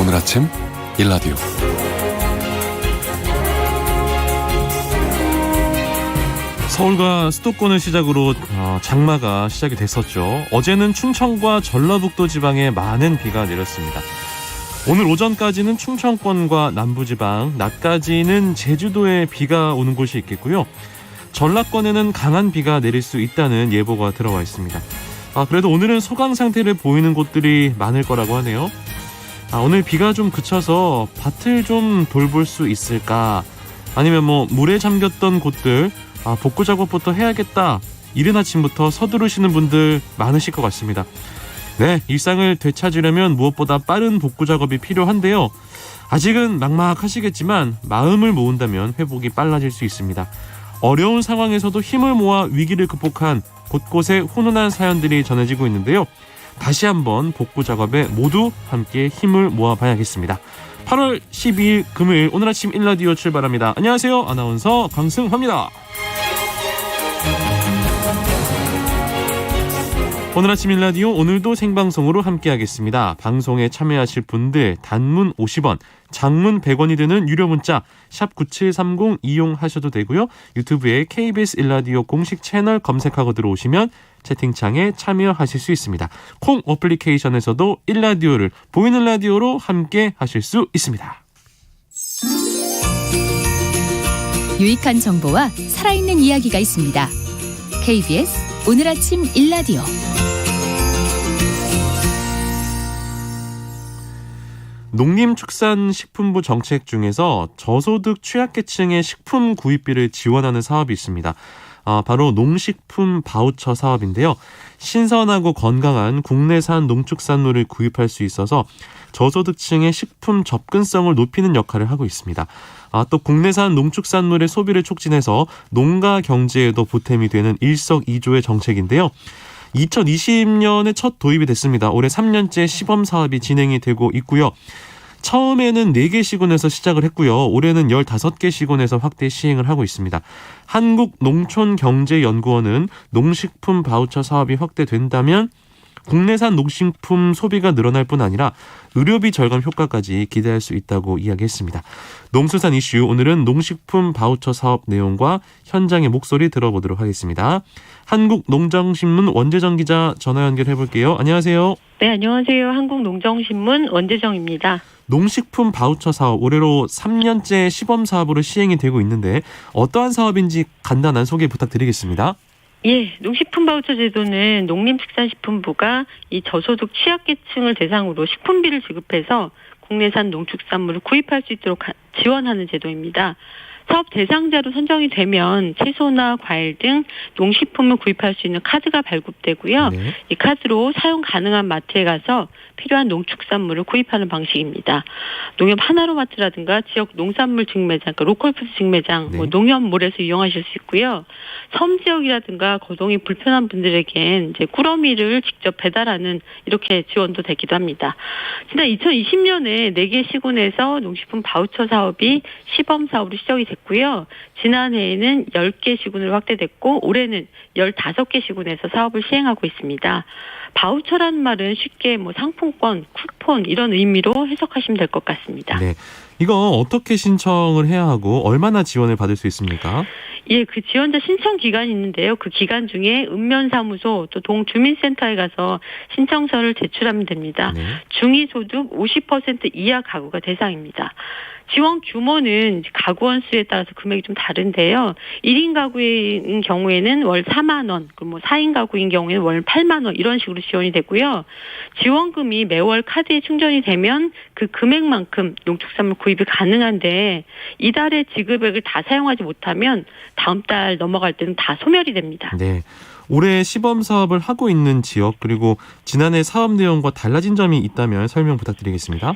오늘 아침 일라디오. 서울과 수도권을 시작으로 장마가 시작이 됐었죠. 어제는 충청과 전라북도 지방에 많은 비가 내렸습니다. 오늘 오전까지는 충청권과 남부지방, 낮까지는 제주도에 비가 오는 곳이 있겠고요. 전라권에는 강한 비가 내릴 수 있다는 예보가 들어와 있습니다. 그래도 오늘은 소강 상태를 보이는 곳들이 많을 거라고 하네요. 오늘 비가 좀 그쳐서 밭을 좀 돌볼 수 있을까? 아니면 물에 잠겼던 곳들 복구 작업부터 해야겠다. 이른 아침부터 서두르시는 분들 많으실 것 같습니다. 네, 일상을 되찾으려면 무엇보다 빠른 복구 작업이 필요한데요. 아직은 막막하시겠지만 마음을 모은다면 회복이 빨라질 수 있습니다. 어려운 상황에서도 힘을 모아 위기를 극복한 곳곳에 훈훈한 사연들이 전해지고 있는데요. 다시 한번 복구 작업에 모두 함께 힘을 모아봐야겠습니다. 8월 12일 금요일 오늘 아침 일라디오 출발합니다. 안녕하세요. 아나운서 강승화입니다. 오늘 아침 일라디오 오늘도 생방송으로 함께하겠습니다. 방송에 참여하실 분들 단문 50원, 장문 100원이 되는 유료 문자 샵 9730 이용하셔도 되고요. 유튜브에 KBS 일라디오 공식 채널 검색하고 들어오시면 채팅창에 참여하실 수 있습니다. 콩 어플리케이션에서도 일라디오를 보이는 라디오로 함께 하실 수 있습니다. 유익한 정보와 살아있는 이야기가 있습니다. KBS 오늘 아침 일라디오. 농림축산식품부 정책 중에서 저소득 취약계층의 식품 구입비를 지원하는 사업이 있습니다. 바로 농식품 바우처 사업인데요. 신선하고 건강한 국내산 농축산물을 구입할 수 있어서 저소득층의 식품 접근성을 높이는 역할을 하고 있습니다. 또 국내산 농축산물의 소비를 촉진해서 농가 경제에도 보탬이 되는 일석이조의 정책인데요. 2020년에 첫 도입이 됐습니다. 올해 3년째 시범 사업이 진행이 되고 있고요. 처음에는 4개 시군에서 시작을 했고요. 올해는 15개 시군에서 확대 시행을 하고 있습니다. 한국농촌경제연구원은 농식품 바우처 사업이 확대된다면 국내산 농식품 소비가 늘어날 뿐 아니라 의료비 절감 효과까지 기대할 수 있다고 이야기했습니다. 농수산 이슈, 오늘은 농식품 바우처 사업 내용과 현장의 목소리 들어보도록 하겠습니다. 한국농정신문 원재정 기자 전화 연결해볼게요. 안녕하세요. 네, 안녕하세요. 한국농정신문 원재정입니다. 농식품 바우처 사업 올해로 3년째 시범 사업으로 시행이 되고 있는데 어떠한 사업인지 간단한 소개 부탁드리겠습니다. 예, 농식품 바우처 제도는 농림축산식품부가 이 저소득 취약계층을 대상으로 식품비를 지급해서 국내산 농축산물을 구입할 수 있도록 지원하는 제도입니다. 사업 대상자로 선정이 되면 채소나 과일 등 농식품을 구입할 수 있는 카드가 발급되고요. 네. 이 카드로 사용 가능한 마트에 가서 필요한 농축산물을 구입하는 방식입니다. 농협 하나로마트라든가 지역 농산물 직매장, 그러니까 로컬푸드 직매장, 네. 농협몰에서 이용하실 수 있고요. 섬 지역이라든가 거동이 불편한 분들에겐 이제 꾸러미를 직접 배달하는 이렇게 지원도 되기도 합니다. 지난 2020년에 4개 시군에서 농식품 바우처 사업이 시범 사업으로 시작이 됐고요. 지난해에는 10개 시군으로 확대됐고 올해는 15개 시군에서 사업을 시행하고 있습니다. 바우처라는 말은 쉽게 상품권, 쿠폰 이런 의미로 해석하시면 될 것 같습니다. 네, 이거 어떻게 신청을 해야 하고 얼마나 지원을 받을 수 있습니까? 예, 그 지원자 신청 기간이 있는데요. 그 기간 중에 읍면사무소 또 동주민센터에 가서 신청서를 제출하면 됩니다. 네. 중위소득 50% 이하 가구가 대상입니다. 지원 규모는 가구원 수에 따라서 금액이 좀 다른데요. 1인 가구인 경우에는 월 4만 원, 그리고 4인 가구인 경우에는 월 8만 원 이런 식으로 지원이 되고요. 지원금이 매월 카드에 충전이 되면 그 금액만큼 농축산물 구입이 가능한데 이달의 지급액을 다 사용하지 못하면 다음 달 넘어갈 때는 다 소멸이 됩니다. 네. 올해 시범 사업을 하고 있는 지역 그리고 지난해 사업 내용과 달라진 점이 있다면 설명 부탁드리겠습니다.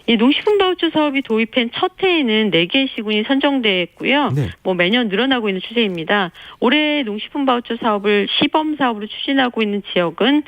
이 농식품 바우처 사업이 도입한 첫 해에는 4개 시군이 선정됐고요. 네. 매년 늘어나고 있는 추세입니다. 올해 농식품 바우처 사업을 시범 사업으로 추진하고 있는 지역은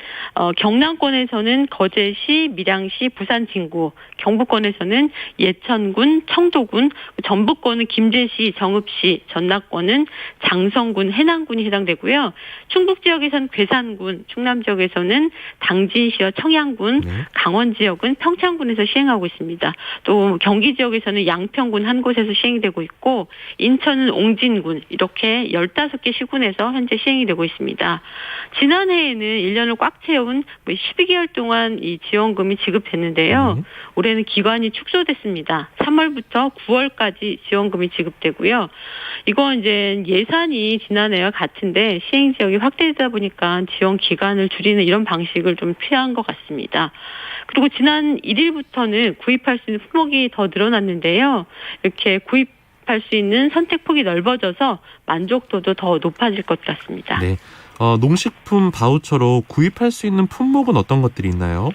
경남권에서는 거제시, 밀양시, 부산 진구, 경북권에서는 예천군, 청도군, 전북권은 김제시, 정읍시, 전남권은 장성군, 해남군이 해당되고요. 충북 지역에서는 괴산군, 충남 지역에서는 당진시와 청양군, 네. 강원 지역은 평창군에서 시행하고 있습니다. 있습니다. 또 경기 지역에서는 양평군 한 곳에서 시행이 되고 있고 인천은 옹진군 이렇게 15개 시군에서 현재 시행이 되고 있습니다. 지난해에는 1년을 꽉 채운 12개월 동안 이 지원금이 지급됐는데요. 올해는 기간이 축소됐습니다. 3월부터 9월까지 지원금이 지급되고요. 이건 이제 예산이 지난해와 같은데 시행 지역이 확대되다 보니까 지원 기간을 줄이는 이런 방식을 좀 취한 것 같습니다. 그리고 지난 1일부터는 구입할 수 있는 품목이 더 늘어났는데요. 이렇게 구입할 수 있는 선택폭이 넓어져서 만족도도 더 높아질 것 같습니다. 네. 농식품 바우처로 구입할 수 있는 품목은 어떤 것들이 있나요?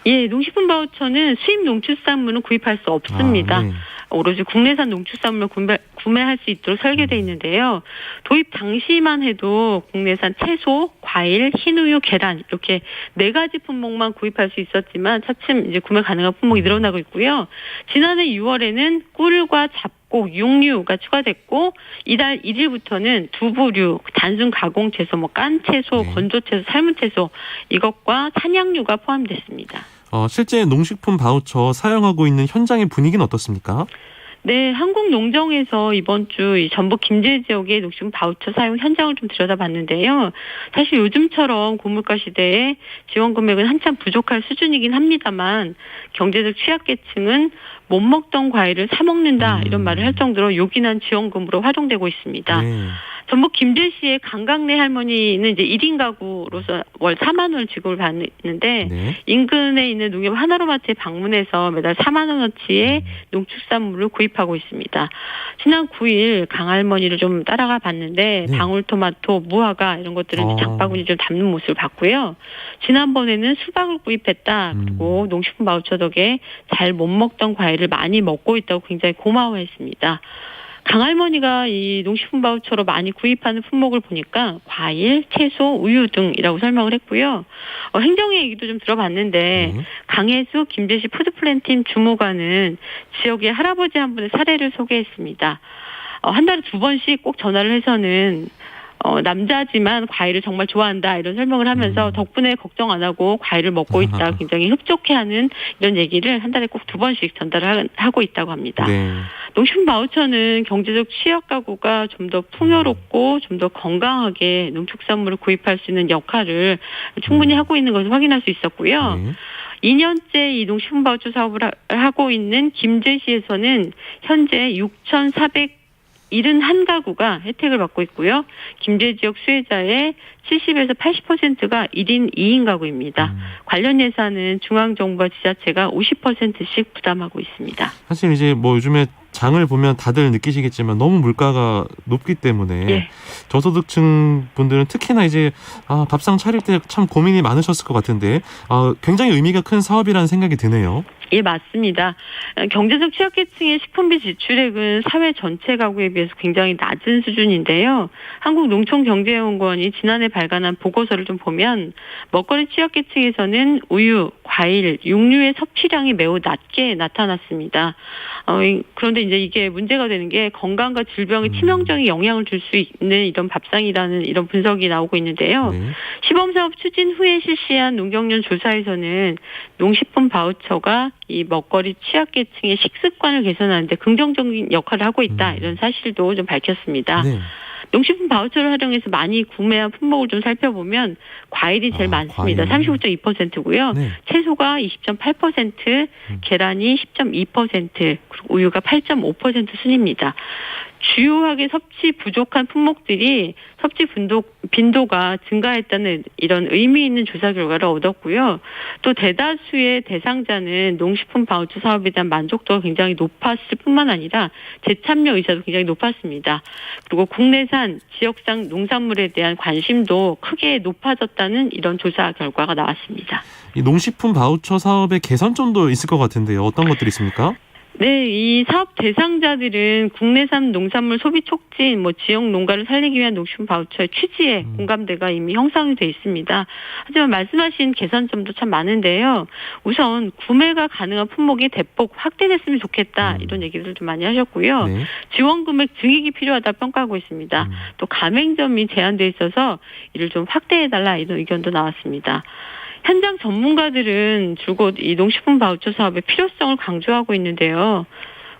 예, 농식품 바우처는 수입 농축산물은 구입할 수 없습니다. 네. 오로지 국내산 농축산물을 구매할 수 있도록 설계되어 있는데요. 도입 당시만 해도 국내산 채소, 과일, 흰우유, 계란 이렇게 4가지 품목만 구입할 수 있었지만 차츰 이제 구매 가능한 품목이 늘어나고 있고요. 지난해 6월에는 꿀과 잡곡, 육류가 추가됐고 이달 1일부터는 두부류, 단순 가공 채소, 깐 채소, 네. 건조 채소, 삶은 채소 이것과 산양류가 포함됐습니다. 실제 농식품 바우처 사용하고 있는 현장의 분위기는 어떻습니까? 네, 한국농정에서 이번 주 이 전북 김제 지역의 농식품 바우처 사용 현장을 좀 들여다봤는데요. 사실 요즘처럼 고물가 시대에 지원 금액은 한참 부족할 수준이긴 합니다만 경제적 취약계층은 못 먹던 과일을 사 먹는다 이런 말을 할 정도로 요긴한 지원금으로 활용되고 있습니다. 네. 전북 김제시의 강강래 할머니는 이제 1인 가구로서 월 4만 원을 지급을 받는데 네. 인근에 있는 농협 하나로마트에 방문해서 매달 4만 원어치의 농축산물을 구입하고 있습니다. 지난 9일 강할머니를 좀 따라가 봤는데 네. 방울토마토, 무화과 이런 것들을 장바구니 좀 담는 모습을 봤고요. 지난번에는 수박을 구입했다. 그리고 농식품 바우처 덕에 잘 못 먹던 과일을 많이 먹고 있다고 굉장히 고마워했습니다. 강할머니가 이 농식품 바우처로 많이 구입하는 품목을 보니까 과일, 채소, 우유 등이라고 설명을 했고요. 행정의 얘기도 좀 들어봤는데 강혜수 김제시 푸드플랜팀 주무관은 지역의 할아버지 한 분의 사례를 소개했습니다. 한 달에 2번씩 꼭 전화를 해서는 남자지만 과일을 정말 좋아한다 이런 설명을 하면서 덕분에 걱정 안 하고 과일을 먹고 있다 굉장히 흡족해하는 이런 얘기를 한 달에 꼭 2번씩 전달을 하고 있다고 합니다. 네. 농식품 바우처는 경제적 취약 가구가 좀 더 풍요롭고 좀 더 건강하게 농축산물을 구입할 수 있는 역할을 충분히 하고 있는 것을 확인할 수 있었고요. 네. 2년째 이 농식품 바우처 사업을 하고 있는 김제시에서는 현재 6,471가구가 혜택을 받고 있고요. 김제 지역 수혜자의 70에서 80%가 1인 2인 가구입니다. 관련 예산은 중앙정부와 지자체가 50%씩 부담하고 있습니다. 사실 이제 요즘에 장을 보면 다들 느끼시겠지만 너무 물가가 높기 때문에 예. 저소득층 분들은 특히나 이제 밥상 차릴 때 참 고민이 많으셨을 것 같은데 굉장히 의미가 큰 사업이라는 생각이 드네요. 예, 맞습니다. 경제적 취약계층의 식품비 지출액은 사회 전체 가구에 비해서 굉장히 낮은 수준인데요. 한국농촌경제연구원이 지난해 발간한 보고서를 좀 보면 먹거리 취약계층에서는 우유, 과일, 육류의 섭취량이 매우 낮게 나타났습니다. 그런데 이제 이게 문제가 되는 게 건강과 질병에 치명적인 영향을 줄 수 있는 이런 밥상이라는 이런 분석이 나오고 있는데요. 네. 시범사업 추진 후에 실시한 농경련 조사에서는 농식품 바우처가 이 먹거리 취약계층의 식습관을 개선하는데 긍정적인 역할을 하고 있다. 이런 사실도 좀 밝혔습니다. 네. 농식품 바우처를 활용해서 많이 구매한 품목을 좀 살펴보면 과일이 제일 많습니다. 과일. 39.2%고요. 네. 채소가 20.8%, 계란이 10.2%, 그리고 우유가 8.5% 순입니다. 주요하게 섭취 부족한 품목들이 섭취 빈도가 증가했다는 이런 의미 있는 조사 결과를 얻었고요. 또 대다수의 대상자는 농식품 바우처 사업에 대한 만족도가 굉장히 높았을 뿐만 아니라 재참여 의사도 굉장히 높았습니다. 그리고 국내산, 지역산 농산물에 대한 관심도 크게 높아졌다는 이런 조사 결과가 나왔습니다. 이 농식품 바우처 사업의 개선점도 있을 것 같은데요. 어떤 것들이 있습니까? 네, 이 사업 대상자들은 국내산 농산물 소비 촉진, 지역 농가를 살리기 위한 농식품 바우처의 취지에 공감대가 이미 형성이 돼 있습니다. 하지만 말씀하신 개선점도 참 많은데요. 우선 구매가 가능한 품목이 대폭 확대됐으면 좋겠다 이런 얘기를 좀 많이 하셨고요. 네. 지원 금액 증액이 필요하다 평가하고 있습니다. 또 가맹점이 제한돼 있어서 이를 좀 확대해달라 이런 의견도 나왔습니다. 현장 전문가들은 줄곧 이 농식품 바우처 사업의 필요성을 강조하고 있는데요.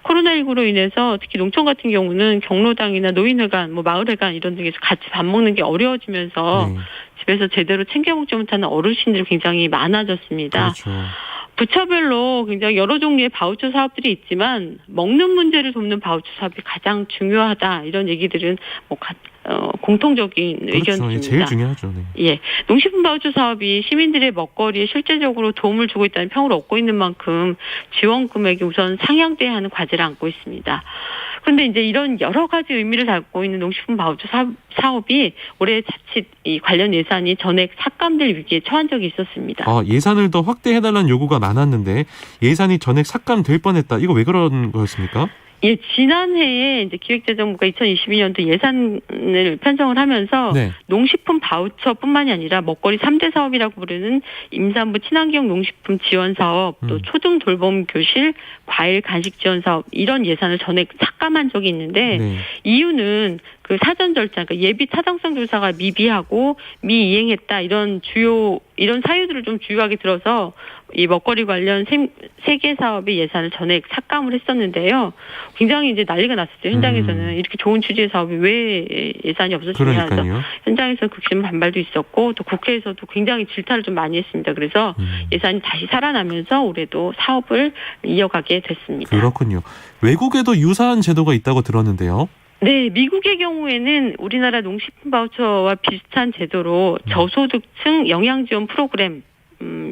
코로나19로 인해서 특히 농촌 같은 경우는 경로당이나 노인회관, 마을회관 이런 데서 같이 밥 먹는 게 어려워지면서 네. 집에서 제대로 챙겨 먹지 못하는 어르신들이 굉장히 많아졌습니다. 그렇죠. 부처별로 굉장히 여러 종류의 바우처 사업들이 있지만 먹는 문제를 돕는 바우처 사업이 가장 중요하다 이런 얘기들은 공통적인 그렇죠. 의견입니다. 제일 중요하죠. 네. 예, 농식품 바우처 사업이 시민들의 먹거리에 실제적으로 도움을 주고 있다는 평을 얻고 있는 만큼 지원 금액이 우선 상향돼야 하는 과제를 안고 있습니다. 그런데 이제 이런 여러 가지 의미를 담고 있는 농식품 바우처 사업이 올해 자칫 이 관련 예산이 전액 삭감될 위기에 처한 적이 있었습니다. 예산을 더 확대해달라는 요구가 많았는데 예산이 전액 삭감될 뻔했다. 이거 왜 그런 거였습니까? 예, 지난해에 이제 기획재정부가 2022년도 예산을 편성을 하면서 네. 농식품 바우처뿐만이 아니라 먹거리 3대 사업이라고 부르는 임산부 친환경 농식품 지원 사업, 또 초등 돌봄 교실, 과일 간식 지원 사업 이런 예산을 전액 삭감한 적이 있는데 네. 이유는 그 사전 절차, 그러니까 예비 타당성 조사가 미비하고 미이행했다 이런 사유들을 좀 주요하게 들어서 이 먹거리 관련 세 개 사업의 예산을 전액 삭감을 했었는데요. 굉장히 이제 난리가 났었죠. 현장에서는 이렇게 좋은 취지의 사업이 왜 예산이 없어지냐 해서 현장에서 극심 반발도 있었고 또 국회에서도 굉장히 질타를 좀 많이 했습니다. 그래서 예산이 다시 살아나면서 올해도 사업을 이어가게 됐습니다. 그렇군요. 외국에도 유사한 제도가 있다고 들었는데요. 네, 미국의 경우에는 우리나라 농식품 바우처와 비슷한 제도로 저소득층 영양지원 프로그램,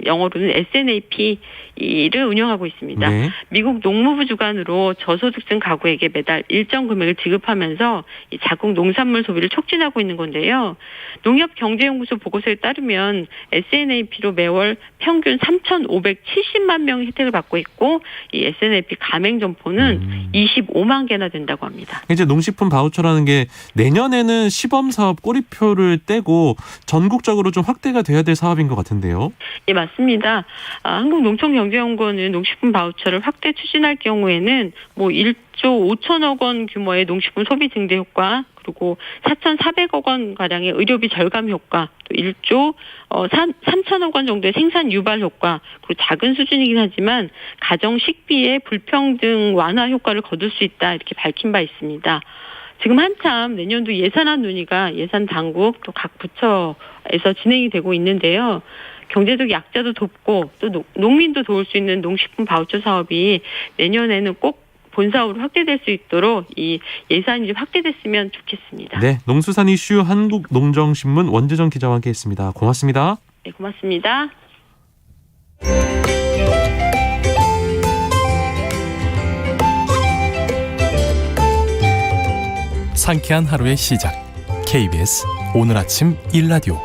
영어로는 SNAP를 운영하고 있습니다. 네. 미국 농무부 주관으로 저소득층 가구에게 매달 일정 금액을 지급하면서 이 자국 농산물 소비를 촉진하고 있는 건데요. 농협경제연구소 보고서에 따르면 SNAP로 매월 평균 3,570만 명이 혜택을 받고 있고 이 SNAP 가맹 점포는 25만 개나 된다고 합니다. 이제 농식품 바우처라는 게 내년에는 시범사업 꼬리표를 떼고 전국적으로 좀 확대가 돼야 될 사업인 것 같은데요. 예, 맞습니다. 한국농촌경제연구원은 농식품 바우처를 확대 추진할 경우에는 1조 5천억 원 규모의 농식품 소비 증대 효과, 그리고 4,400억 원 가량의 의료비 절감 효과, 또 1조 3천억 원 정도의 생산 유발 효과, 그리고 작은 수준이긴 하지만 가정 식비의 불평등 완화 효과를 거둘 수 있다 이렇게 밝힌 바 있습니다. 지금 한참 내년도 예산안 논의가 예산 당국 또 각 부처에서 진행이 되고 있는데요. 경제적 약자도 돕고 또 농민도 도울 수 있는 농식품 바우처 사업이 내년에는 꼭 본사업으로 확대될 수 있도록 이 예산이 좀 확대됐으면 좋겠습니다. 네, 농수산 이슈 한국농정신문 원재정 기자와 함께했습니다. 고맙습니다. 네, 고맙습니다. 상쾌한 하루의 시작. KBS 오늘 아침 1라디오.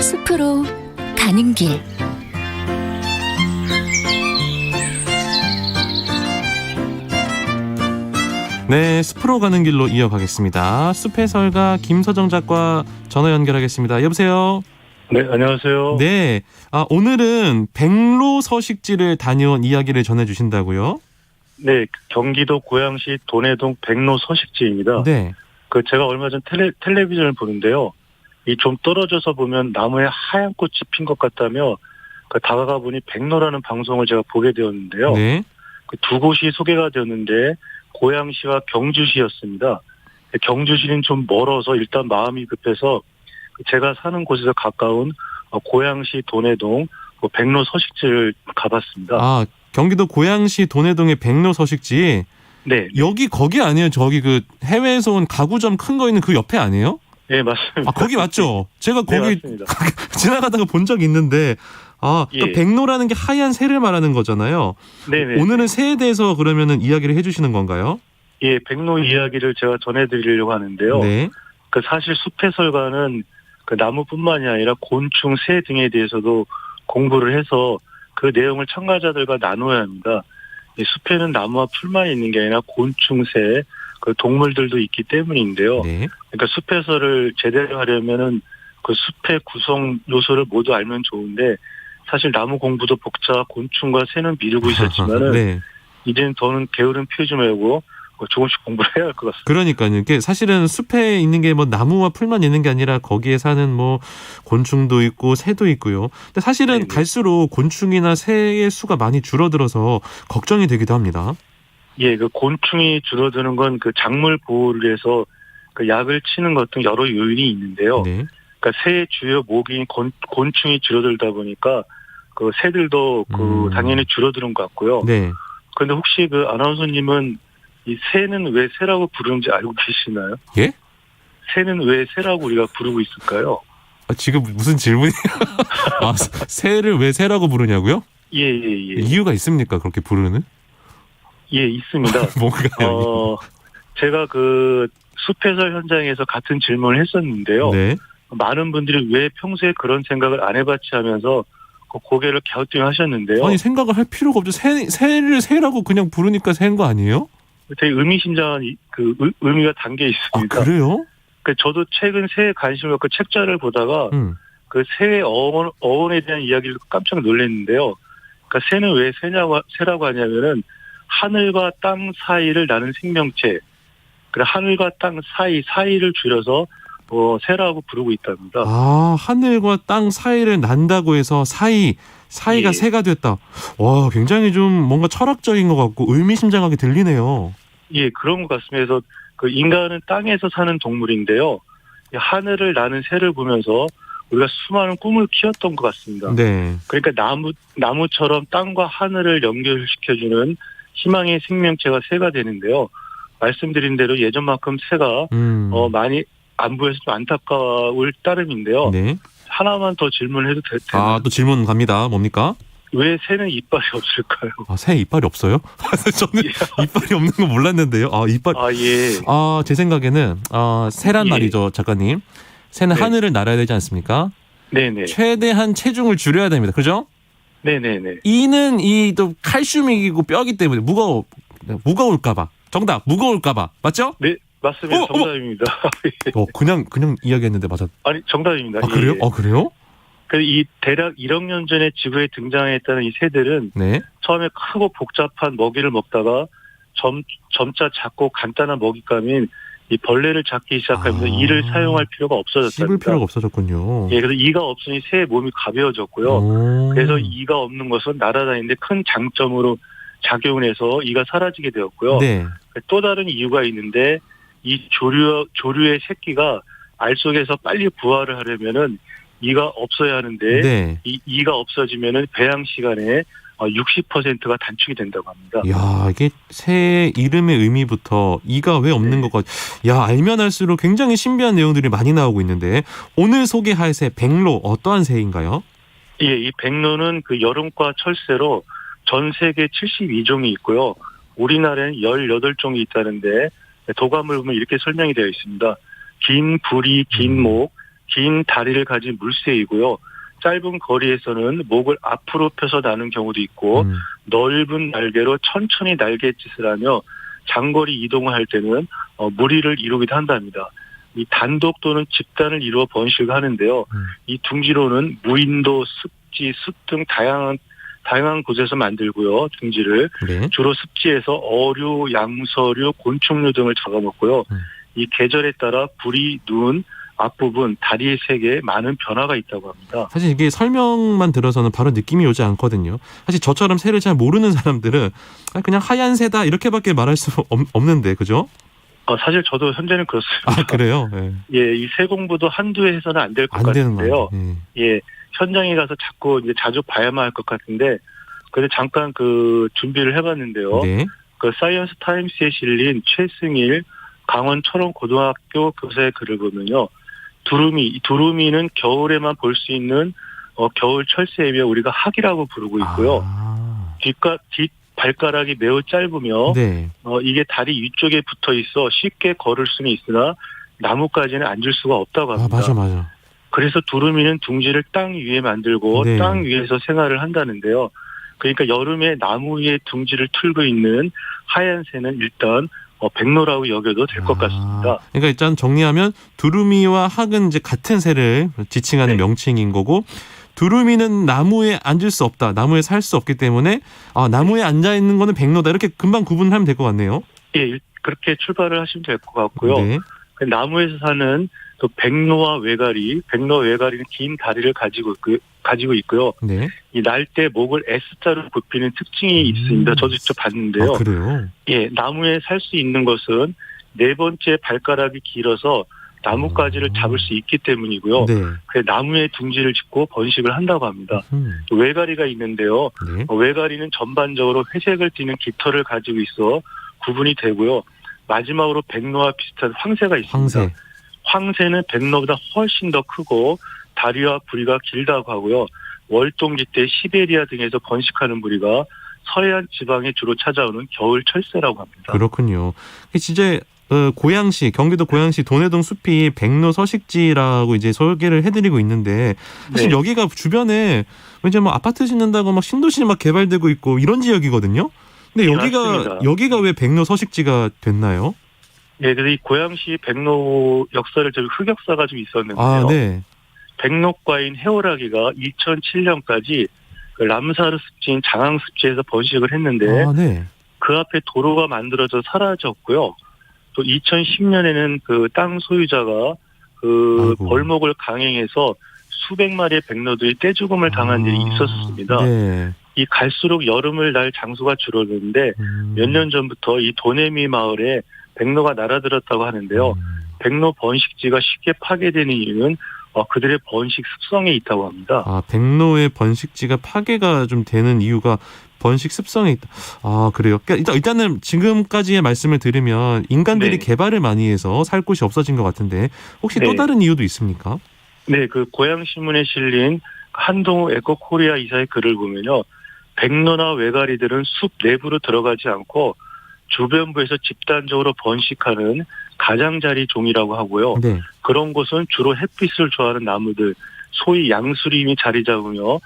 숲으로 가는 길. 네, 숲으로 가는 길로 이어가겠습니다. 숲의 설가 김서정 작가 전화 연결하겠습니다. 여보세요? 네, 안녕하세요. 네, 오늘은 백로 서식지를 다녀온 이야기를 전해주신다고요? 네, 경기도 고양시 도내동 백로 서식지입니다. 네. 제가 얼마 전 텔레비전을 보는데요. 이 좀 떨어져서 보면 나무에 하얀 꽃이 핀 것 같다며 다가가 보니 백로라는 방송을 제가 보게 되었는데요. 네. 두 곳이 소개가 되었는데 고양시와 경주시였습니다. 경주시는 좀 멀어서 일단 마음이 급해서 제가 사는 곳에서 가까운 고양시 도내동 백로 서식지를 가봤습니다. 경기도 고양시 도내동의 백로 서식지. 네. 여기 거기 아니에요? 저기 해외에서 온 가구점 큰 거 있는 그 옆에 아니에요? 네, 맞습니다. 거기 맞죠? 제가 거기 네, 지나가다가 본 적이 있는데 그러니까 백로라는 게 하얀 새를 말하는 거잖아요. 네네. 오늘은 새에 대해서 그러면은 이야기를 해주시는 건가요? 예, 백로 이야기를 제가 전해드리려고 하는데요. 네. 사실 숲의 설가는 나무뿐만이 아니라 곤충, 새 등에 대해서도 공부를 해서 그 내용을 참가자들과 나눠야 합니다. 이 숲에는 나무와 풀만 있는 게 아니라 곤충, 새, 동물들도 있기 때문인데요. 네. 그러니까 숲의 설을 제대로 하려면은 그 숲의 구성 요소를 모두 알면 좋은데 사실 나무 공부도 복자, 곤충과 새는 미루고 있었지만은 네. 이제는 더는 게으름 피우지 말고 조금씩 공부를 해야 할 것 같습니다. 그러니까요. 이게 사실은 숲에 있는 게 뭐 나무와 풀만 있는 게 아니라 거기에 사는 뭐 곤충도 있고 새도 있고요. 근데 사실은 네네. 갈수록 곤충이나 새의 수가 많이 줄어들어서 걱정이 되기도 합니다. 예, 그 곤충이 줄어드는 건 그 작물 보호를 위해서 그 약을 치는 것 등 여러 요인이 있는데요. 네. 그러니까 새의 주요 모기인 곤충이 줄어들다 보니까 그 새들도 당연히 줄어드는 것 같고요. 네. 그런데 혹시 그 아나운서님은 이 새는 왜 새라고 부르는지 알고 계시나요? 예? 새는 왜 새라고 우리가 부르고 있을까요? 지금 무슨 질문이에요? 아, 새를 왜 새라고 부르냐고요? 예. 이유가 있습니까? 그렇게 부르는? 예, 있습니다. 뭔가요? 제가 그 숲해설 현장에서 같은 질문을 했었는데요. 네. 많은 분들이 왜 평소에 그런 생각을 안 해봤지 하면서 그 고개를 갸우뚱하셨는데요. 아니 생각을 할 필요가 없죠. 새를 새라고 그냥 부르니까 새인 거 아니에요? 되게 의미심장한 의미가 담겨 아 있습니다. 그래요? 저도 최근 새에 관심을 갖고 책자를 보다가 그 새의 어원에 대한 이야기를 깜짝 놀랐는데요. 그러니까 새는 왜 새라고 하냐면은 하늘과 땅 사이를 나는 생명체. 그래 하늘과 땅 사이를 줄여서 새라고 부르고 있답니다. 아 하늘과 땅 사이를 난다고 해서 사이가 예. 새가 됐다. 와 굉장히 좀 뭔가 철학적인 것 같고 의미심장하게 들리네요. 예, 그런 것 같습니다. 그래서 그 인간은 땅에서 사는 동물인데요. 이 하늘을 나는 새를 보면서 우리가 수많은 꿈을 키웠던 것 같습니다. 네. 그러니까 나무처럼 땅과 하늘을 연결시켜주는 희망의 생명체가 새가 되는데요. 말씀드린 대로 예전만큼 새가 많이 안 보여서 좀 안타까울 따름인데요. 네. 하나만 더 질문해도 되나요? 또 질문 갑니다. 뭡니까? 왜 새는 이빨이 없을까요? 새 이빨이 없어요? 저는 이빨이 없는 거 몰랐는데요. 이빨. 예. 제 생각에는 새란 예. 말이죠, 작가님. 새는 네. 하늘을 날아야 되지 않습니까? 네네. 최대한 체중을 줄여야 됩니다. 그죠? 네네네. 이는 또 칼슘이고 뼈기 때문에 무거울까봐. 정답, 무거울까봐. 맞죠? 네, 맞습니다. 정답입니다. 그냥 이야기했는데 맞아. 아니, 정답입니다. 그래요? 그래요? 이 대략 1억 년 전에 지구에 등장했다는 이 새들은 네. 처음에 크고 복잡한 먹이를 먹다가 점차 작고 간단한 먹잇감인 이 벌레를 잡기 시작하면서 이를 사용할 필요가 없어졌답니다. 씹을 필요가 없어졌군요. 예, 그래서 이가 없으니 새의 몸이 가벼워졌고요. 그래서 이가 없는 것은 날아다니는데 큰 장점으로 작용을 해서 이가 사라지게 되었고요. 네. 또 다른 이유가 있는데 이 조류의 새끼가 알 속에서 빨리 부화를 하려면은 이가 없어야 하는데 네. 이 이가 없어지면은 배양 시간에 60%가 단축이 된다고 합니다. 야, 이게 새 이름의 의미부터 이가 왜 없는 것까 알면 할수록 굉장히 신비한 내용들이 많이 나오고 있는데 오늘 소개할 새 백로 어떠한 새인가요? 예, 이 백로는 그 여름과 철새로 전 세계 72종이 있고요. 우리나라에는 18종이 있다는데 도감을 보면 이렇게 설명이 되어 있습니다. 긴 부리, 긴 목, 긴 다리를 가진 물새이고요. 짧은 거리에서는 목을 앞으로 펴서 나는 경우도 있고 넓은 날개로 천천히 날갯짓을 하며 장거리 이동을 할 때는 무리를 이루기도 한답니다. 이 단독 또는 집단을 이루어 번식을 하는데요. 이 둥지로는 무인도, 습지, 숲 등 다양한 곳에서 만들고요. 둥지를 네. 주로 습지에서 어류, 양서류, 곤충류 등을 잡아먹고요. 이 계절에 따라 부리, 눈, 앞부분, 다리의 색에 많은 변화가 있다고 합니다. 사실 이게 설명만 들어서는 바로 느낌이 오지 않거든요. 사실 저처럼 새를 잘 모르는 사람들은 그냥 하얀 새다 이렇게밖에 말할 수 없는데 그죠? 사실 저도 현재는 그렇습니다. 그래요? 네. 예, 이 새 공부도 한두 해서는 안 될 것 같은데요. 예, 현장에 가서 자주 봐야만 할 것 같은데, 그래서 잠깐 그 준비를 해봤는데요. 네. 그 사이언스 타임스에 실린 최승일 강원 철원 고등학교 교사의 글을 보면요. 두루미는 겨울에만 볼 수 있는 겨울 철새이며 우리가 학이라고 부르고 있고요. 뒷 발가락이 매우 짧으며 네. 이게 다리 위쪽에 붙어 있어 쉽게 걸을 수는 있으나 나무까지는 앉을 수가 없다고 합니다. 맞아. 그래서 두루미는 둥지를 땅 위에 만들고 네. 땅 위에서 생활을 한다는데요. 그러니까 여름에 나무 위에 둥지를 틀고 있는 하얀 새는 일단 백로라고 여겨도 될 것 같습니다. 그러니까 일단 정리하면 두루미와 학은 이제 같은 새를 지칭하는 네. 명칭인 거고 두루미는 나무에 앉을 수 없다. 나무에 살 수 없기 때문에 나무에 앉아 있는 거는 백로다. 이렇게 금방 구분하면 될 것 같네요. 예, 그렇게 출발을 하시면 될 것 같고요. 네. 그 나무에서 사는 또 백로와 외가리, 백로와 외가리는 긴 다리를 가지고 있고요. 네. 이 날 때 목을 S자로 굽히는 특징이 있습니다. 저도 직접 봤는데요. 그래요? 예, 나무에 살 수 있는 것은 네 번째 발가락이 길어서 나뭇가지를 잡을 수 있기 때문이고요. 네. 그래서 나무에 둥지를 짓고 번식을 한다고 합니다. 또 외가리가 있는데요. 네. 외가리는 전반적으로 회색을 띠는 깃털을 가지고 있어 구분이 되고요. 마지막으로 백로와 비슷한 황새가 있습니다. 황새는 백로보다 훨씬 더 크고 다리와 부리가 길다고 하고요. 월동기 때 시베리아 등에서 번식하는 부리가 서해안 지방에 주로 찾아오는 겨울 철새라고 합니다. 그렇군요. 진짜 고양시, 경기도 고양시 돈해동 숲이 백로 서식지라고 이제 소개를 해드리고 있는데 사실 네. 여기가 주변에 이제 뭐 아파트 짓는다고 막 신도시 막 개발되고 있고 이런 지역이거든요. 근데 네, 여기가 왜 백로 서식지가 됐나요? 네, 그래서 이 고양시 백로 역사를 좀 흑역사가 좀 있었는데요. 네. 백록과인 해오라기가 2007년까지 그 람사르 습지인 장항 습지에서 번식을 했는데 네. 그 앞에 도로가 만들어져 사라졌고요. 또 2010년에는 그 땅 소유자가 그 아이고. 벌목을 강행해서 수백 마리의 백로들이 떼죽음을 당한 일이 있었습니다. 네. 이 갈수록 여름을 날 장수가 줄어드는데 몇 년 전부터 이 도내미 마을에 백로가 날아들었다고 하는데요. 백로 번식지가 쉽게 파괴되는 이유는 그들의 번식 습성에 있다고 합니다. 백로의 번식지가 파괴가 좀 되는 이유가 번식 습성에 있다. 그래요. 그러니까 일단은 지금까지의 말씀을 들으면 인간들이 네. 개발을 많이 해서 살 곳이 없어진 것 같은데 혹시 또 네. 다른 이유도 있습니까? 네, 그 고양신문에 실린 한동우 에코코리아 이사의 글을 보면요. 백로나 외가리들은 숲 내부로 들어가지 않고 주변부에서 집단적으로 번식하는 가장자리 종이라고 하고요. 네. 그런 곳은 주로 햇빛을 좋아하는 나무들, 소위 양수림이 자리 잡으며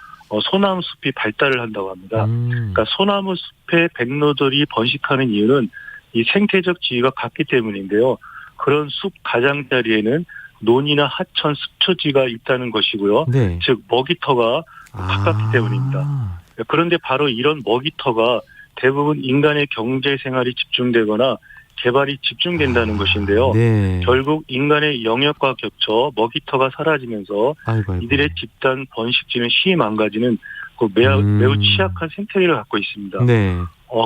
소나무 숲이 발달을 한다고 합니다. 그러니까 소나무 숲에 백로들이 번식하는 이유는 이 생태적 지위가 같기 때문인데요. 그런 숲 가장자리에는 논이나 하천, 습초지가 있다는 것이고요. 네. 즉 먹이터가 가깝기 때문입니다. 그런데 바로 이런 먹이터가 대부분 인간의 경제 생활이 집중되거나 개발이 집중된다는 것인데요. 네. 결국 인간의 영역과 겹쳐 먹이터가 사라지면서 아이고. 이들의 집단 번식지는 쉬이 망가지는 그 매우 취약한 생태계를 갖고 있습니다. 네.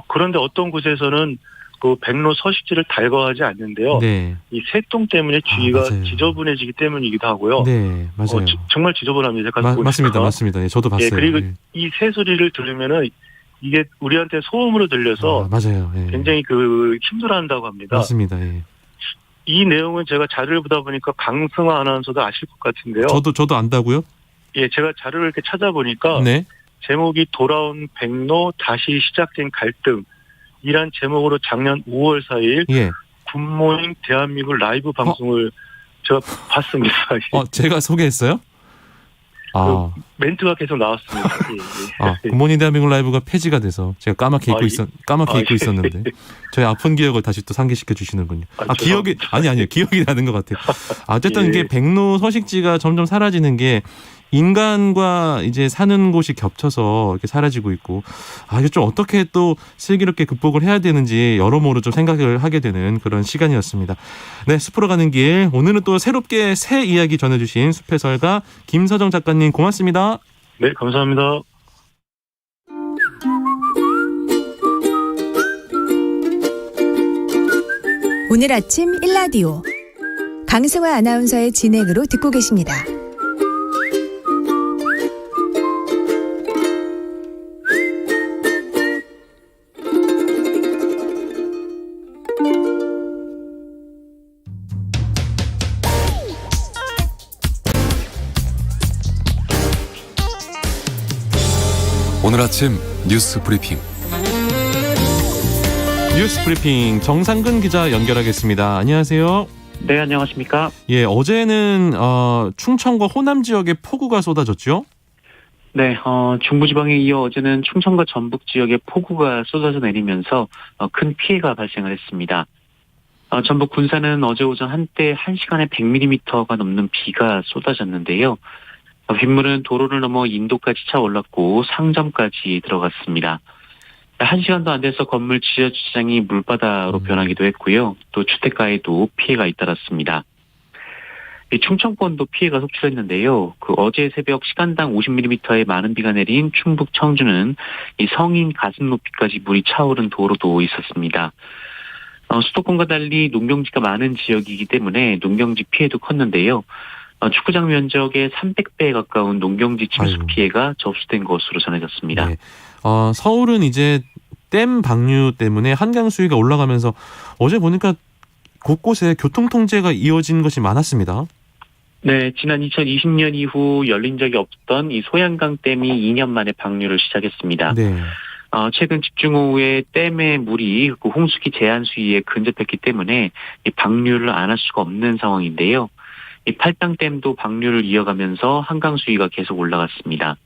그런데 어떤 곳에서는 그 백로 서식지를 달거하지 않는데요. 네. 이 새똥 때문에 주위가 맞아요. 지저분해지기 때문이기도 하고요. 네, 맞아요. 정말 지저분합니다. 제가 보니까. 맞습니다. 예, 저도 봤어요. 예, 그리고 예. 이 새 소리를 들으면은 이게 우리한테 소음으로 들려서 맞아요. 예. 굉장히 그 힘들어한다고 합니다. 맞습니다. 예. 이 내용은 제가 자료를 보다 보니까 강승화 아나운서도 아실 것 같은데요. 저도 안다고요? 예, 제가 자료를 이렇게 찾아보니까 네. 제목이 돌아온 백로 다시 시작된 갈등 이란 제목으로 작년 5월 4일 예. 굿모닝 대한민국 라이브 방송을 제가 봤습니다. 제가 소개했어요? 멘트가 계속 나왔습니다. 예. 굿모닝 대한민국 라이브가 폐지가 돼서 제가 까맣게 잊고 있었는데 저희 아픈 기억을 다시 또 상기시켜 주시는군요. 기억이 기억이 나는 것 같아요. 어쨌든 예. 이게 백로 서식지가 점점 사라지는 게 인간과 이제 사는 곳이 겹쳐서 이렇게 사라지고 있고 이게 좀 어떻게 또 슬기롭게 극복을 해야 되는지 여러모로 좀 생각을 하게 되는 그런 시간이었습니다. 네, 숲으로 가는 길 오늘은 또 새롭게 새 이야기 전해주신 숲해설가 김서정 작가님 고맙습니다. 네, 감사합니다. 오늘 아침 1라디오 강승화 아나운서의 진행으로 듣고 계십니다. 오늘 아침 뉴스 브리핑. 뉴스 브리핑 정상근 기자 연결하겠습니다. 안녕하세요. 네, 안녕하십니까? 예, 어제는 충청과 호남 지역에 폭우가 쏟아졌죠? 네, 중부지방에 이어 어제는 충청과 전북 지역에 폭우가 쏟아져 내리면서 큰 피해가 발생을 했습니다. 전북 군산은 어제 오전 한때 1시간에 100mm가 넘는 비가 쏟아졌는데요. 빗물은 도로를 넘어 인도까지 차올랐고 상점까지 들어갔습니다. 1시간도 안 돼서 건물 지하주차장이 물바다로 변하기도 했고요. 또 주택가에도 피해가 잇따랐습니다. 충청권도 피해가 속출했는데요. 어제 새벽 시간당 50mm의 많은 비가 내린 충북 청주는 이 성인 가슴 높이까지 물이 차오른 도로도 있었습니다. 수도권과 달리 농경지가 많은 지역이기 때문에 농경지 피해도 컸는데요. 축구장 면적의 300배에 가까운 농경지 침수 피해가 접수된 것으로 전해졌습니다. 네. 서울은 이제 댐 방류 때문에 한강 수위가 올라가면서 어제 보니까 곳곳에 교통통제가 이어진 것이 많았습니다. 네, 지난 2020년 이후 열린 적이 없던 이 소양강 댐이 2년 만에 방류를 시작했습니다. 네. 최근 집중호우에 댐의 물이 홍수기 제한 수위에 근접했기 때문에 이 방류를 안 할 수가 없는 상황인데요. 이 팔당댐도 방류를 이어가면서 한강 수위가 계속 올라갔습니다.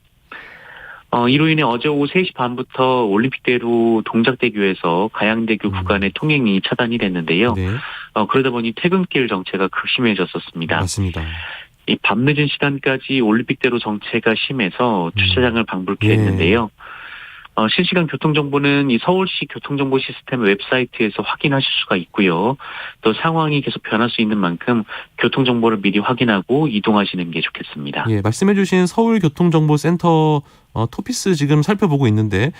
이로 인해 어제 오후 3시 반부터 올림픽대로 동작대교에서 가양대교 구간의 통행이 차단이 됐는데요. 네. 그러다 보니 퇴근길 정체가 극심해졌었습니다. 맞습니다. 이 밤늦은 시간까지 올림픽대로 정체가 심해서 주차장을 방불케 했는데요. 실시간 교통정보는 이 서울시 교통정보 시스템 웹사이트에서 확인하실 수가 있고요. 또 상황이 계속 변할 수 있는 만큼 교통정보를 미리 확인하고 이동하시는 게 좋겠습니다. 예, 말씀해주신 서울교통정보센터 토피스 지금 살펴보고 있는데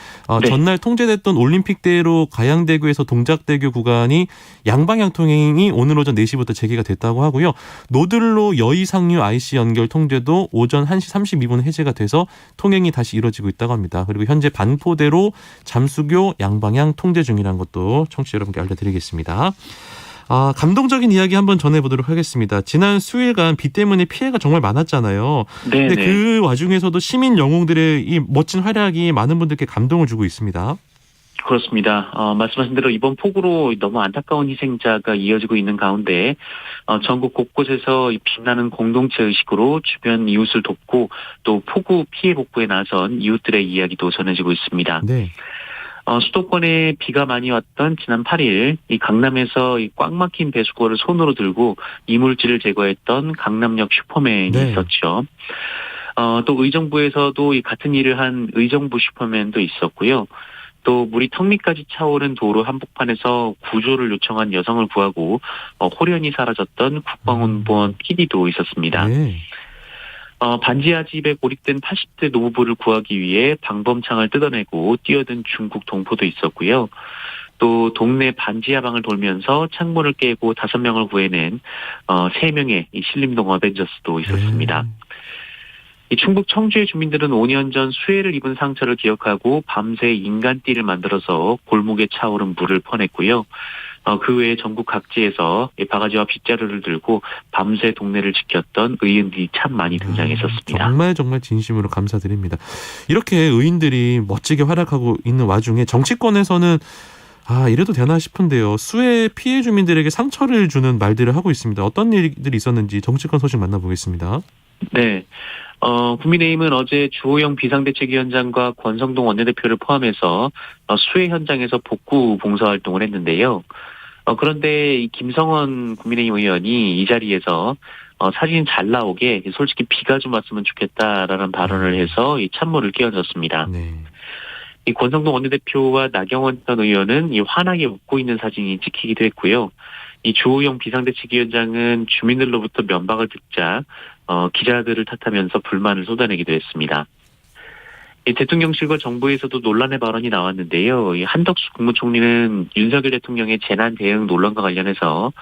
네. 전날 통제됐던 올림픽대로 가양대교에서 동작대교 구간이 양방향 통행이 오늘 오전 4시부터 재개가 됐다고 하고요. 노들로 여의상류 IC 연결 통제도 오전 1시 32분 해제가 돼서 통행이 다시 이루어지고 있다고 합니다. 그리고 현재 반포대로 잠수교 양방향 통제 중이라는 것도 청취자 여러분께 알려드리겠습니다. 감동적인 이야기 한번 전해보도록 하겠습니다. 지난 수일간 비 때문에 피해가 정말 많았잖아요. 근데 그 와중에서도 시민 영웅들의 이 멋진 활약이 많은 분들께 감동을 주고 있습니다. 그렇습니다. 말씀하신 대로 이번 폭우로 너무 안타까운 희생자가 이어지고 있는 가운데 전국 곳곳에서 이 빛나는 공동체 의식으로 주변 이웃을 돕고 또 폭우 피해 복구에 나선 이웃들의 이야기도 전해지고 있습니다. 네. 수도권에 비가 많이 왔던 지난 8일 이 강남에서 이 꽉 막힌 배수구를 손으로 들고 이물질을 제거했던 강남역 슈퍼맨이 있었죠. 또 의정부에서도 이 같은 일을 한 의정부 슈퍼맨도 있었고요. 또 물이 턱 밑까지 차오른 도로 한복판에서 구조를 요청한 여성을 구하고 홀연히 사라졌던 국방원본 PD도 있었습니다. 네. 반지하 집에 고립된 80대 노부부를 구하기 위해 방범창을 뜯어내고 뛰어든 중국 동포도 있었고요. 또 동네 반지하방을 돌면서 창문을 깨고 5명을 구해낸 3명의 이 신림동 어벤져스도 있었습니다. 이 충북 청주의 주민들은 5년 전 수해를 입은 상처를 기억하고 밤새 인간띠를 만들어서 골목에 차오른 물을 퍼냈고요. 그 외에 전국 각지에서 바가지와 빗자루를 들고 밤새 동네를 지켰던 의인들이 참 많이 등장했었습니다. 정말 진심으로 감사드립니다. 이렇게 의인들이 멋지게 활약하고 있는 와중에 정치권에서는 이래도 되나 싶은데요. 수해 피해 주민들에게 상처를 주는 말들을 하고 있습니다. 어떤 일들이 있었는지 정치권 소식 만나보겠습니다. 네. 국민의힘은 어제 주호영 비상대책위원장과 권성동 원내대표를 포함해서 수해 현장에서 복구 봉사활동을 했는데요. 그런데 이 김성원 국민의힘 의원이 이 자리에서 사진 잘 나오게 솔직히 비가 좀 왔으면 좋겠다라는 발언을 해서 이 찬물을 끼얹었습니다. 네. 이 권성동 원내대표와 나경원 전 의원은 이 환하게 웃고 있는 사진이 찍히기도 했고요. 이 주호영 비상대책위원장은 주민들로부터 면박을 듣자 기자들을 탓하면서 불만을 쏟아내기도 했습니다. 이 대통령실과 정부에서도 논란의 발언이 나왔는데요. 이 한덕수 국무총리는 윤석열 대통령의 재난 대응 논란과 관련해서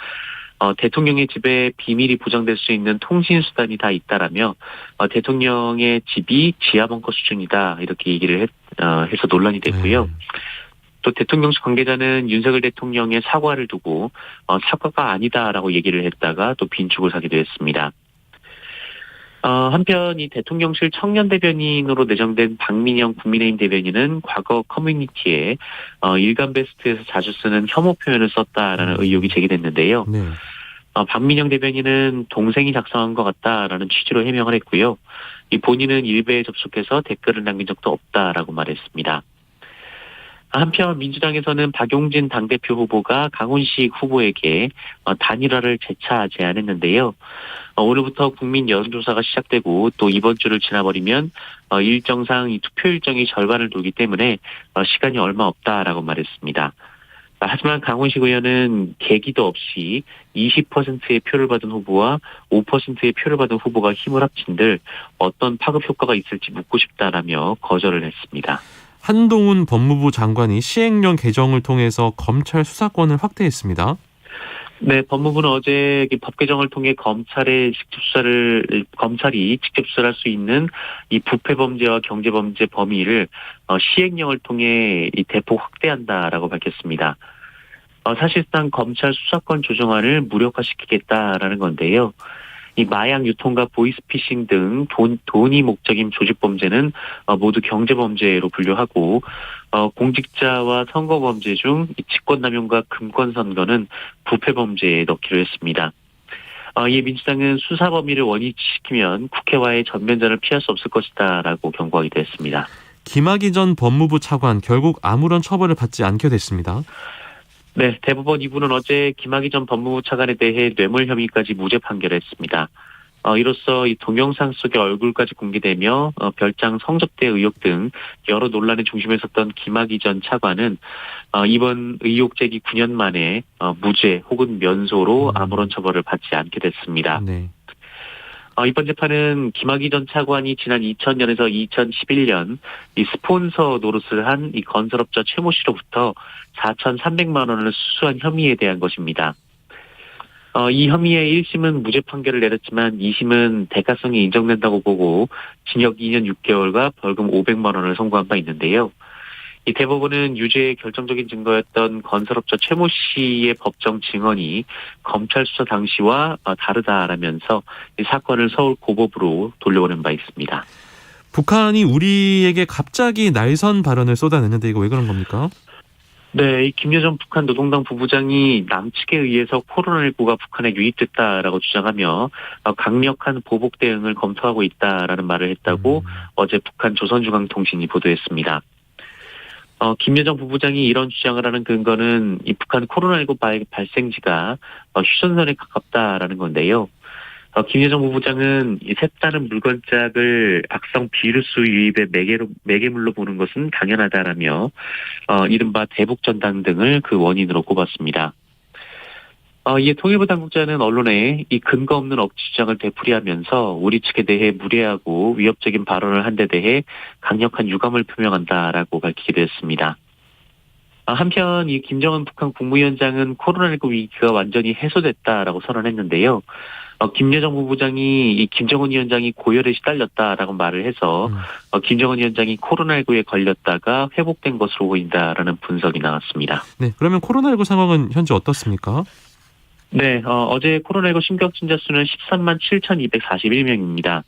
대통령의 집에 비밀이 보장될 수 있는 통신 수단이 다 있다라며 대통령의 집이 지하 벙커 수준이다 이렇게 얘기를 해서 논란이 됐고요. 또 대통령실 관계자는 윤석열 대통령의 사과를 두고 사과가 아니다라고 얘기를 했다가 또 빈축을 하기도 했습니다. 한편 이 대통령실 청년 대변인으로 내정된 박민영 국민의힘 대변인은 과거 커뮤니티에 일간베스트에서 자주 쓰는 혐오 표현을 썼다라는 의혹이 제기됐는데요. 네. 박민영 대변인은 동생이 작성한 것 같다라는 취지로 해명을 했고요. 이 본인은 일베에 접속해서 댓글을 남긴 적도 없다라고 말했습니다. 한편 민주당에서는 박용진 당대표 후보가 강훈식 후보에게 단일화를 재차 제안했는데요. 오늘부터 국민 여론조사가 시작되고 또 이번 주를 지나버리면 일정상 이 투표 일정이 절반을 돌기 때문에 시간이 얼마 없다라고 말했습니다. 하지만 강훈식 의원은 계기도 없이 20%의 표를 받은 후보와 5%의 표를 받은 후보가 힘을 합친들 어떤 파급 효과가 있을지 묻고 싶다라며 거절을 했습니다. 한동훈 법무부 장관이 시행령 개정을 통해서 검찰 수사권을 확대했습니다. 네, 법무부는 어제 법 개정을 통해 검찰이 직접 수사를 할 수 있는 이 부패 범죄와 경제 범죄 범위를 시행령을 통해 이 대폭 확대한다라고 밝혔습니다. 사실상 검찰 수사권 조정안을 무력화시키겠다라는 건데요. 이 마약 유통과 보이스피싱 등 돈이 목적인 조직 범죄는 모두 경제 범죄로 분류하고 공직자와 선거 범죄 중 직권남용과 금권 선거는 부패 범죄에 넣기로 했습니다. 이에 민주당은 수사 범위를 원위치시키면 국회와의 전면전을 피할 수 없을 것이다라고 경고하기도 했습니다. 김학의 전 법무부 차관 결국 아무런 처벌을 받지 않게 됐습니다. 네, 대법원 2부는 어제 김학의 전 법무부 차관에 대해 뇌물 혐의까지 무죄 판결했습니다. 이로써 이 동영상 속의 얼굴까지 공개되며 별장 성접대 의혹 등 여러 논란의 중심에 섰던 김학의 전 차관은 이번 의혹 제기 9년 만에 무죄 혹은 면소로 아무런 처벌을 받지 않게 됐습니다. 네. 이번 재판은 김학의 전 차관이 지난 2000년에서 2011년 이 스폰서 노릇을 한 이 건설업자 최모 씨로부터 4,300만 원을 수수한 혐의에 대한 것입니다. 이 혐의의 1심은 무죄 판결을 내렸지만 2심은 대가성이 인정된다고 보고 징역 2년 6개월과 벌금 500만 원을 선고한 바 있는데요. 이 대법원은 유죄의 결정적인 증거였던 건설업자 최모 씨의 법정 증언이 검찰 수사 당시와 다르다라면서 이 사건을 서울 고법으로 돌려보낸 바 있습니다. 북한이 우리에게 갑자기 날선 발언을 쏟아냈는데 이거 왜 그런 겁니까? 네, 이 김여정 북한 노동당 부부장이 남측에 의해서 코로나19가 북한에 유입됐다라고 주장하며 강력한 보복 대응을 검토하고 있다라는 말을 했다고 어제 북한 조선중앙통신이 보도했습니다. 김여정 부부장이 이런 주장을 하는 근거는 이 북한 코로나19 발생지가 휴전선에 가깝다라는 건데요. 김여정 부부장은 이 색다른 물건짝을 악성 비루스 유입의 매개물로 보는 것은 당연하다라며 이른바 대북전단 등을 그 원인으로 꼽았습니다. 이에 통일부 당국자는 언론에 이 근거 없는 억지 주장을 되풀이하면서 우리 측에 대해 무례하고 위협적인 발언을 한 데 대해 강력한 유감을 표명한다라고 밝히기도 했습니다. 한편 이 김정은 북한 국무위원장은 코로나19 위기가 완전히 해소됐다라고 선언했는데요. 김여정 부부장이 이 김정은 위원장이 고열에 시달렸다라고 말을 해서 김정은 위원장이 코로나19에 걸렸다가 회복된 것으로 보인다라는 분석이 나왔습니다. 네, 그러면 코로나19 상황은 현재 어떻습니까? 네, 어제 코로나19 신규 확진자 수는 13만 7,241명입니다.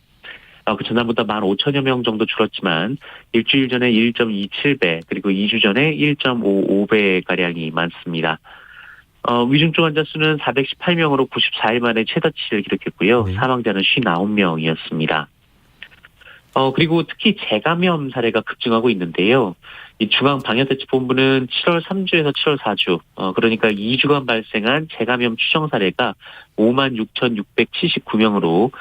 그 전날보다 15,000여 명 정도 줄었지만 일주일 전에 1.27배 그리고 2주 전에 1.55배가량이 많습니다. 위중증 환자 수는 418명으로 94일 만에 최다치를 기록했고요. 네. 사망자는 59명이었습니다. 그리고 특히 재감염 사례가 급증하고 있는데요. 이 중앙방역대책본부는 7월 3주에서 7월 4주, 그러니까 2주간 발생한 재감염 추정 사례가 56,679명으로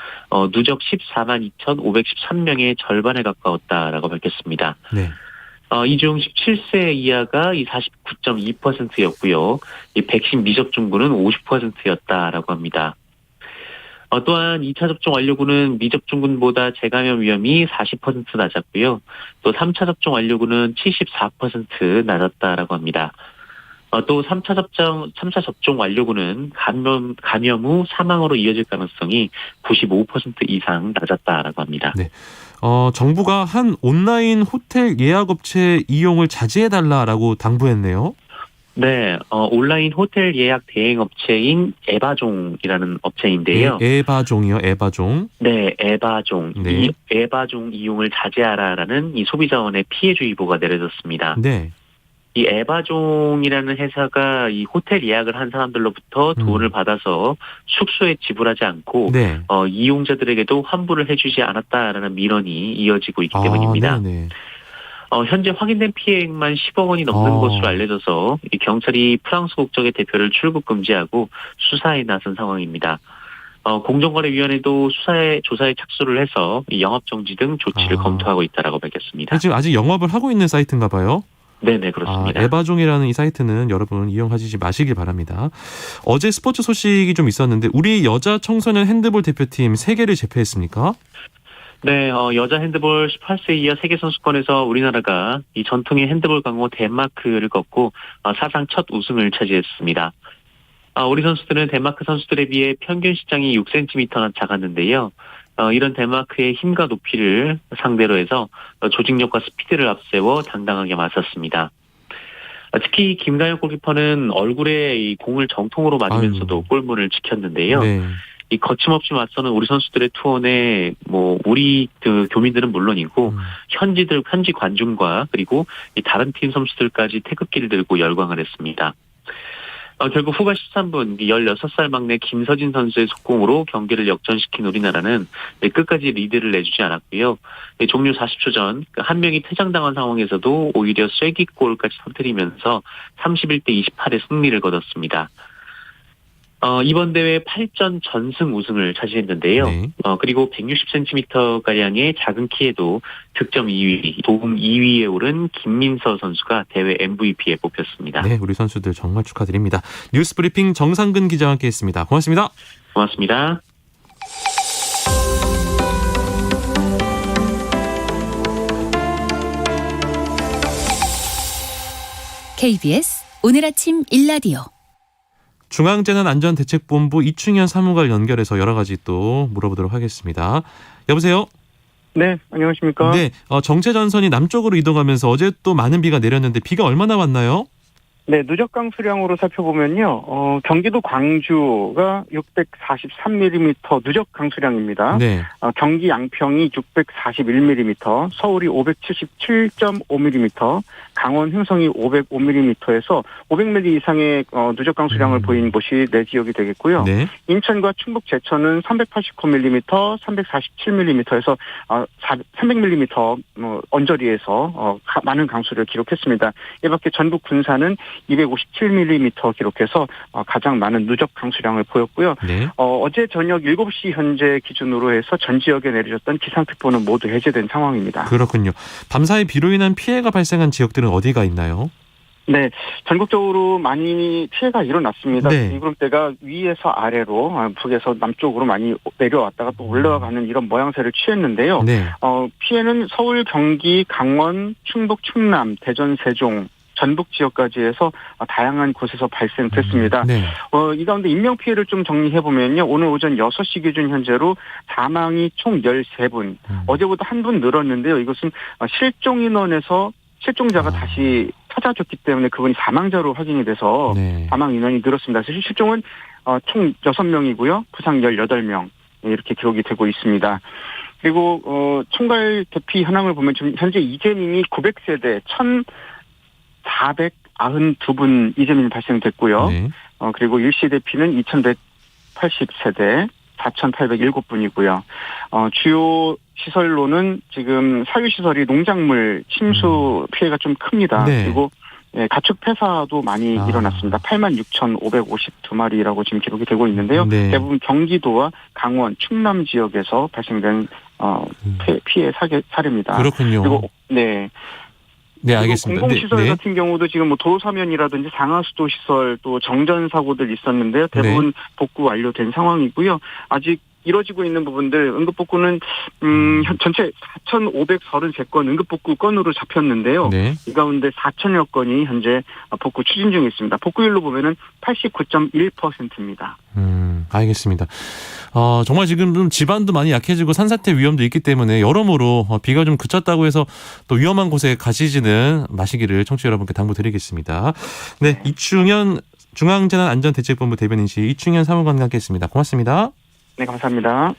누적 144만 2,513명의 절반에 가까웠다라고 밝혔습니다. 네. 이 중 17세 이하가 이 49.2%였고요. 이 백신 미접종군은 50%였다라고 합니다. 또한 2차 접종 완료군은 미접종군보다 재감염 위험이 40% 낮았고요. 또 3차 접종 완료군은 74% 낮았다라고 합니다. 또 3차 접종 완료군은 감염 후 사망으로 이어질 가능성이 95% 이상 낮았다라고 합니다. 네. 정부가 한 온라인 호텔 예약 업체 이용을 자제해달라라고 당부했네요. 네, 온라인 호텔 예약 대행 업체인 에바종이라는 업체인데요. 에바종이요, 에바종. 네, 에바종. 네. 이 에바종 이용을 자제하라라는 이 소비자원의 피해주의보가 내려졌습니다. 네. 이 에바종이라는 회사가 이 호텔 예약을 한 사람들로부터 돈을 받아서 숙소에 지불하지 않고 네. 이용자들에게도 환불을 해주지 않았다라는 민원이 이어지고 있기 때문입니다. 네네. 현재 확인된 피해액만 10억 원이 넘는 것으로 알려져서 이 경찰이 프랑스 국적의 대표를 출국 금지하고 수사에 나선 상황입니다. 공정거래위원회도 조사에 착수를 해서 이 영업 정지 등 조치를 검토하고 있다라고 밝혔습니다. 지금 아직 영업을 하고 있는 사이트인가 봐요. 네네, 그렇습니다. 에바종이라는 이 사이트는 여러분 이용하시지 마시길 바랍니다. 어제 스포츠 소식이 좀 있었는데 우리 여자 청소년 핸드볼 대표팀 3개를 제패했습니까? 네, 여자 핸드볼 18세 이하 세계선수권에서 우리나라가 이 전통의 핸드볼 강호 덴마크를 꺾고 사상 첫 우승을 차지했습니다. 우리 선수들은 덴마크 선수들에 비해 평균 시장이 6cm나 작았는데요. 이런 덴마크의 힘과 높이를 상대로 해서 조직력과 스피드를 앞세워 당당하게 맞섰습니다. 특히 김가영 골키퍼는 얼굴에 이 공을 정통으로 맞으면서도 골문을 지켰는데요. 네. 이 거침없이 맞서는 우리 선수들의 투혼에 우리 그 교민들은 물론이고 현지 관중과 그리고 이 다른 팀 선수들까지 태극기를 들고 열광을 했습니다. 결국 후반 13분 16살 막내 김서진 선수의 속공으로 경기를 역전시킨 우리나라는 끝까지 리드를 내주지 않았고요. 종료 40초 전 한 명이 퇴장당한 상황에서도 오히려 쐐기골까지 터뜨리면서 31대 28의 승리를 거뒀습니다. 이번 대회 8전 전승 우승을 차지했는데요. 네. 그리고 160cm가량의 작은 키에도 득점 2위, 도움 2위에 오른 김민서 선수가 대회 MVP에 뽑혔습니다. 네, 우리 선수들 정말 축하드립니다. 뉴스브리핑 정상근 기자와 함께했습니다. 고맙습니다. 고맙습니다. KBS 오늘 아침 일라디오. 중앙재난안전대책본부 이충현 사무관 연결해서 여러 가지 또 물어보도록 하겠습니다. 여보세요? 네, 안녕하십니까? 네, 정체전선이 남쪽으로 이동하면서 어제 또 많은 비가 내렸는데 비가 얼마나 왔나요? 네, 누적 강수량으로 살펴보면요. 경기도 광주가 643mm 누적 강수량입니다. 네. 경기 양평이 641mm, 서울이 577.5mm, 강원 흥성이 505mm에서 500mm 이상의 누적 강수량을 보인 곳이 네 지역이 되겠고요. 네. 인천과 충북 제천은 389mm, 347mm에서 300mm 언저리에서 많은 강수를 기록했습니다. 이 밖에 전북 군산은 257mm 기록해서 가장 많은 누적 강수량을 보였고요. 네. 어제 저녁 7시 현재 기준으로 해서 전 지역에 내려졌던 기상특보는 모두 해제된 상황입니다. 그렇군요. 밤사이 비로 인한 피해가 발생한 지역들은 어디가 있나요? 네, 전국적으로 많이 피해가 일어났습니다. 네. 이 구름대가 위에서 아래로, 북에서 남쪽으로 많이 내려왔다가 또 올라가는 이런 모양새를 취했는데요. 네. 피해는 서울, 경기, 강원, 충북, 충남, 대전, 세종, 전북 지역까지 해서 다양한 곳에서 발생됐습니다. 네. 이 가운데 인명피해를 좀 정리해보면요. 오늘 오전 6시 기준 현재로 사망이 총 13분. 어제보다 한 분 늘었는데요. 이것은 실종 인원에서 실종자가 다시 찾아졌기 때문에 그분이 사망자로 확인이 돼서 네. 사망 인원이 늘었습니다. 그래서 실종은 총 6명이고요. 부상 18명 이렇게 기록이 되고 있습니다. 그리고 총괄 대피 현황을 보면 지금 현재 이재민이 900세대 1,492분 이재민이 발생됐고요. 네. 그리고 일시 대피는 2,180세대 4,807분이고요. 주요 시설로는 지금 사유시설이 농작물 침수 피해가 좀 큽니다. 네. 그리고 가축 폐사도 많이 일어났습니다. 86,552마리라고 지금 기록이 되고 있는데요. 네. 대부분 경기도와 강원, 충남 지역에서 발생된 피해 사례입니다. 그렇군요. 그리고 네, 알겠습니다. 공공시설 네. 같은 경우도 지금 도로사면이라든지 상하수도 시설 또 정전 사고들 있었는데요. 대부분 복구 완료된 상황이고요. 아직 이뤄지고 있는 부분들 응급복구는 전체 4,533건 응급복구 건으로 잡혔는데요. 네. 이 가운데 4,000여 건이 현재 복구 추진 중에 있습니다. 복구율로 보면은 89.1%입니다. 알겠습니다. 정말 지금 좀 지반도 많이 약해지고 산사태 위험도 있기 때문에 여러모로 비가 좀 그쳤다고 해서 또 위험한 곳에 가시지는 마시기를 청취자 여러분께 당부드리겠습니다. 네, 이충현 중앙재난안전대책본부 대변인실 이충현 사무관과 함께했습니다. 고맙습니다. 네, 감사합니다.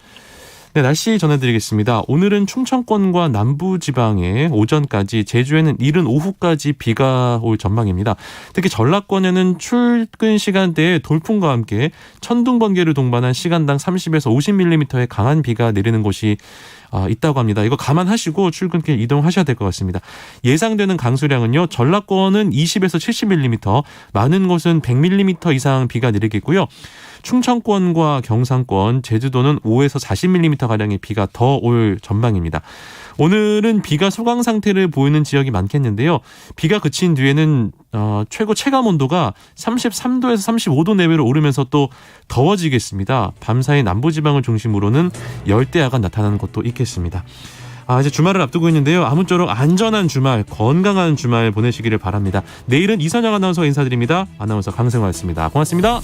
네, 날씨 전해드리겠습니다. 오늘은 충청권과 남부지방에 오전까지, 제주에는 이른 오후까지 비가 올 전망입니다. 특히 전라권에는 출근 시간대에 돌풍과 함께 천둥, 번개를 동반한 시간당 30에서 50mm의 강한 비가 내리는 곳이 있다고 합니다. 이거 감안하시고 출근길 이동하셔야 될 것 같습니다. 예상되는 강수량은요, 전라권은 20에서 70mm, 많은 곳은 100mm 이상 비가 내리겠고요. 충청권과 경상권, 제주도는 5에서 40mm가량의 비가 더 올 전망입니다. 오늘은 비가 소강 상태를 보이는 지역이 많겠는데요. 비가 그친 뒤에는 최고 체감 온도가 33도에서 35도 내외로 오르면서 또 더워지겠습니다. 밤사이 남부지방을 중심으로는 열대야가 나타나는 곳도 있겠습니다. 이제 주말을 앞두고 있는데요. 아무쪼록 안전한 주말, 건강한 주말 보내시기를 바랍니다. 내일은 이선영 아나운서 인사드립니다. 아나운서 강승화였습니다. 고맙습니다.